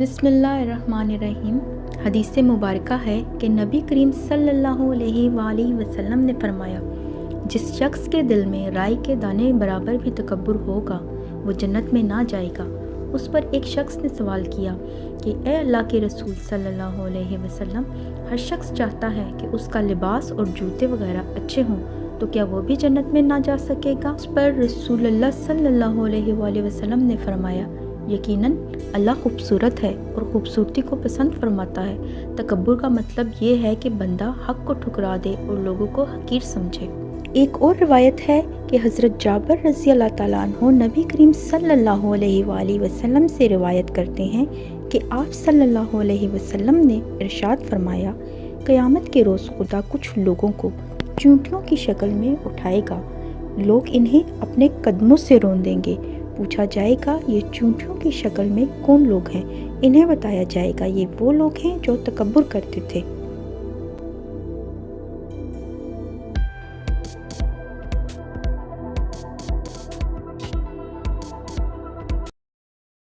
बिस्मिल्लाहिर्रहमानिर्रहीम। हदीस मुबारका है कि नबी करीम सल्लल्लाहु अलैहि वसल्लम ने फरमाया, जिस शख्स के दिल में राई के दाने बराबर भी तकब्बुर होगा वो जन्नत में ना जाएगा। उस पर एक शख्स ने सवाल किया कि ए अल्लाह के रसूल सल्लल्लाहु अलैहि वसल्लम, हर शख्स चाहता है कि उसका लिबास और जूते वगैरह अच्छे हों, तो क्या वो भी जन्नत में ना जा सकेगा? उस पर रसूलुल्लाह सल्लल्लाहु अलैहि वसल्लम ने फरमाया, यकीनन अल्लाह खूबसूरत है और ख़ूबसूरती को पसंद फरमाता है। तकब्बुर का मतलब ये है कि बंदा हक़ को ठुकरा दे और लोगों को हकीर समझे। एक और रिवायत है कि हज़रत जाबिर रज़ी अल्लाह ताला अन्हु नबी करीम सल्लल्लाहु अलैहि वसल्लम से रिवायत करते हैं कि आप सल्लल्लाहु अलैहि वसल्लम ने इरशाद फरमाया, क़यामत के रोज़ खुदा कुछ लोगों को चूंटियों की शक्ल में उठाएगा। लोग इन्हें अपने कदमों से रौंद देंगे। पूछा जाएगा, ये चूंटियों की शक्ल में कौन लोग हैं? इन्हें बताया जाएगा, ये वो लोग हैं जो तकब्बुर करते थे।